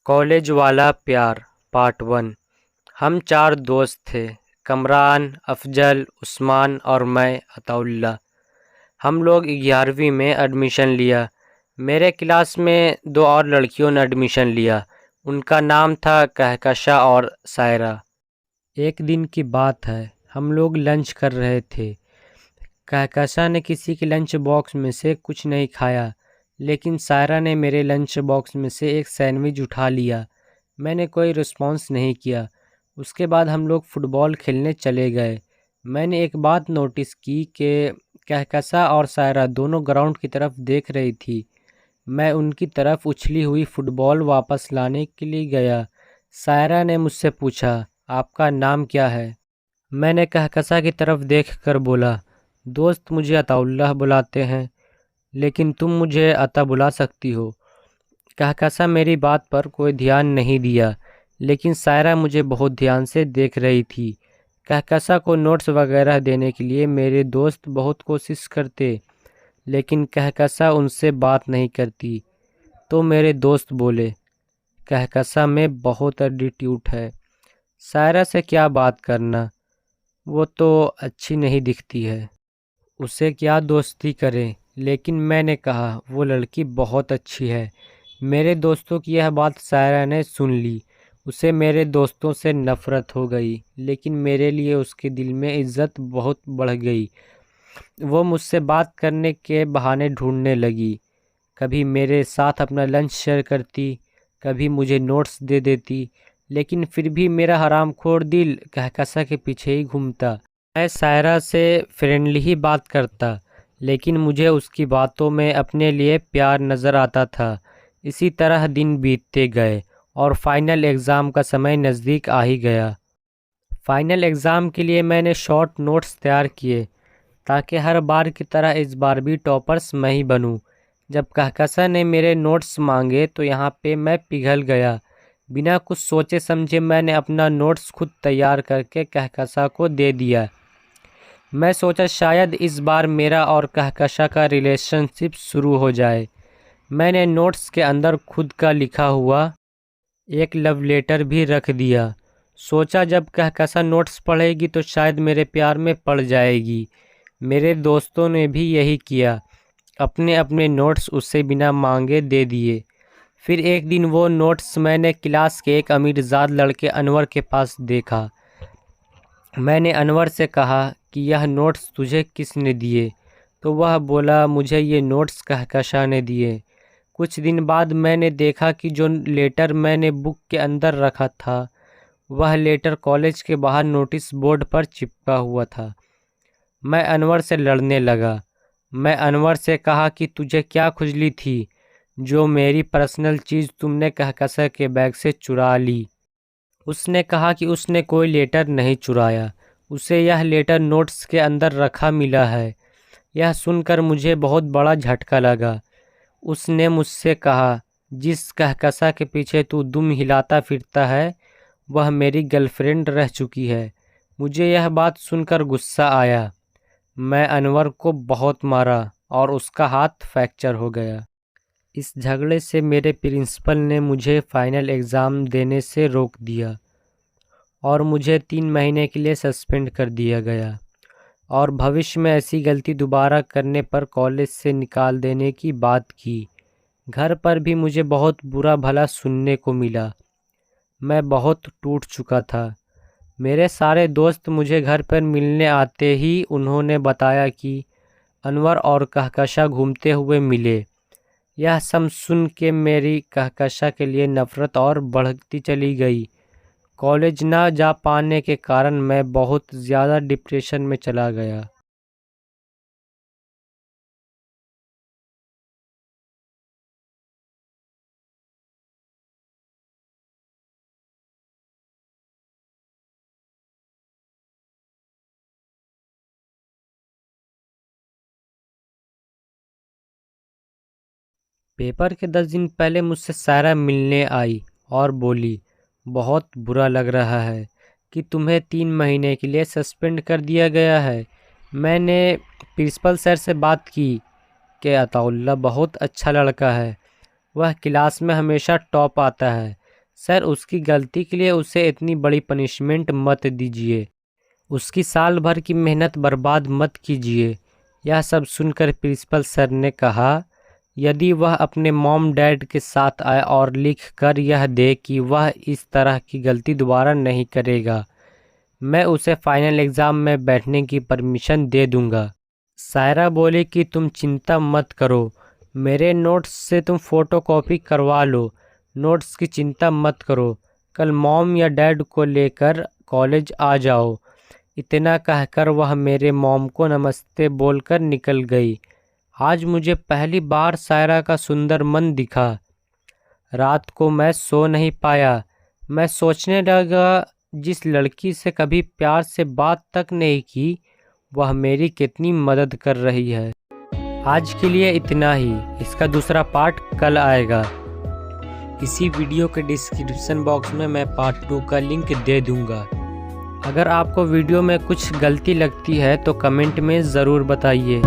College वाला प्यार part 1। हम 4 दोस्त थे। कमरान, अफजल, उस्मान और मैं अताउल्ला। हम लोग 11वीं में एडमिशन लिया। मेरे क्लास में 2 और लड़कियों ने एडमिशन लिया। उनका नाम था कहकशा और सायरा। एक दिन की बात है, हम लोग लंच कर रहे थे। कहकशा ने किसी के लंच बॉक्स में से कुछ नहीं खाया, लेकिन सायरा ने मेरे लंच बॉक्स में से एक सैंडविच उठा लिया। मैंने कोई रिस्पॉन्स नहीं किया। उसके बाद हम लोग फुटबॉल खेलने चले गए। मैंने एक बात नोटिस की कि कहकशा और सायरा दोनों ग्राउंड की तरफ देख रही थी। मैं उनकी तरफ उछली हुई फुटबॉल वापस लाने के लिए गया। सायरा ने मुझसे पूछा, आपका नाम क्या है? मैंने कहकशा की तरफ देखकर बोला, दोस्त मुझे अताउल्लाह बुलाते हैं, लेकिन तुम मुझे अता बुला सकती हो। कहकशा मेरी बात पर कोई ध्यान नहीं दिया, लेकिन सायरा मुझे बहुत ध्यान से देख रही थी। कहकशा को नोट्स वगैरह देने के लिए मेरे दोस्त बहुत कोशिश करते, लेकिन कहकशा उनसे बात नहीं करती। तो मेरे दोस्त बोले, कहकशा में बहुत एटीट्यूड है, सायरा से क्या बात करना, वो तो अच्छी नहीं दिखती है, उसे क्या दोस्ती करें। लेकिन मैंने कहा, वो लड़की बहुत अच्छी है। मेरे दोस्तों की यह बात सायरा ने सुन ली। उसे मेरे दोस्तों से नफ़रत हो गई, लेकिन मेरे लिए उसके दिल में इज़्ज़त बहुत बढ़ गई। वो मुझसे बात करने के बहाने ढूंढने लगी। कभी मेरे साथ अपना लंच शेयर करती, कभी मुझे नोट्स दे देती, लेकिन फिर भी मेरा हरामखोर दिल कहकशा के पीछे ही घूमता। मैं सायरा से फ्रेंडली ही बात करता, लेकिन मुझे उसकी बातों में अपने लिए प्यार नज़र आता था। इसी तरह दिन बीतते गए और फाइनल एग्ज़ाम का समय नज़दीक आ ही गया। फाइनल एग्ज़ाम के लिए मैंने शॉर्ट नोट्स तैयार किए, ताकि हर बार की तरह इस बार भी टॉपर्स मैं ही बनूं। जब कहकशा ने मेरे नोट्स मांगे तो यहाँ पे मैं पिघल गया। बिना कुछ सोचे समझे मैंने अपना नोट्स खुद तैयार करके कहकशा को दे दिया। मैं सोचा शायद इस बार मेरा और कहकशा का रिलेशनशिप शुरू हो जाए। मैंने नोट्स के अंदर खुद का लिखा हुआ एक लव लेटर भी रख दिया। सोचा जब कहकशा नोट्स पढ़ेगी तो शायद मेरे प्यार में पड़ जाएगी। मेरे दोस्तों ने भी यही किया, अपने अपने नोट्स उससे बिना मांगे दे दिए। फिर एक दिन वो नोट्स मैंने क्लास के एक अमीरजाद लड़के अनवर के पास देखा। मैंने अनवर से कहा कि यह नोट्स तुझे किसने दिए? तो वह बोला, मुझे ये नोट्स कहकशा ने दिए। कुछ दिन बाद मैंने देखा कि जो लेटर मैंने बुक के अंदर रखा था, वह लेटर कॉलेज के बाहर नोटिस बोर्ड पर चिपका हुआ था। मैं अनवर से लड़ने लगा। मैं अनवर से कहा कि तुझे क्या खुजली थी, जो मेरी पर्सनल चीज़ तुमने कहकशा के बैग से चुरा ली। उसने कहा कि उसने कोई लेटर नहीं चुराया, उसे यह लेटर नोट्स के अंदर रखा मिला है। यह सुनकर मुझे बहुत बड़ा झटका लगा। उसने मुझसे कहा, जिस कहकशा के पीछे तू दुम हिलाता फिरता है, वह मेरी गर्लफ्रेंड रह चुकी है। मुझे यह बात सुनकर गुस्सा आया। मैं अनवर को बहुत मारा और उसका हाथ फ्रैक्चर हो गया। इस झगड़े से मेरे प्रिंसिपल ने मुझे फाइनल एग्ज़ाम देने से रोक दिया और मुझे 3 महीने के लिए सस्पेंड कर दिया गया, और भविष्य में ऐसी गलती दोबारा करने पर कॉलेज से निकाल देने की बात की। घर पर भी मुझे बहुत बुरा भला सुनने को मिला। मैं बहुत टूट चुका था। मेरे सारे दोस्त मुझे घर पर मिलने आते ही उन्होंने बताया कि अनवर और कहकशा घूमते हुए मिले। यह सब सुन के मेरी कहकशा के लिए नफ़रत और बढ़ती चली गई। कॉलेज ना जा पाने के कारण मैं बहुत ज़्यादा डिप्रेशन में चला गया। पेपर के 10 दिन पहले मुझसे सायरा मिलने आई और बोली, बहुत बुरा लग रहा है कि तुम्हें 3 महीने के लिए सस्पेंड कर दिया गया है। मैंने प्रिंसिपल सर से बात की कि अताउल्ला बहुत अच्छा लड़का है, वह क्लास में हमेशा टॉप आता है। सर उसकी गलती के लिए उसे इतनी बड़ी पनिशमेंट मत दीजिए, उसकी साल भर की मेहनत बर्बाद मत कीजिए। यह सब सुनकर प्रिंसिपल सर ने कहा, यदि वह अपने मॉम डैड के साथ आए और लिख कर यह दे कि वह इस तरह की गलती दोबारा नहीं करेगा, मैं उसे फाइनल एग्ज़ाम में बैठने की परमिशन दे दूंगा। सायरा बोली कि तुम चिंता मत करो, मेरे नोट्स से तुम फ़ोटोकॉपी करवा लो, नोट्स की चिंता मत करो, कल मॉम या डैड को लेकर कॉलेज आ जाओ। इतना कहकर वह मेरे मॉम को नमस्ते बोलकर निकल गई। आज मुझे पहली बार सायरा का सुंदर मन दिखा। रात को मैं सो नहीं पाया। मैं सोचने लगा, जिस लड़की से कभी प्यार से बात तक नहीं की, वह मेरी कितनी मदद कर रही है। आज के लिए इतना ही, इसका दूसरा पार्ट कल आएगा। इसी वीडियो के डिस्क्रिप्शन बॉक्स में मैं पार्ट 2 का लिंक दे दूंगा। अगर आपको वीडियो में कुछ गलती लगती है तो कमेंट में ज़रूर बताइए।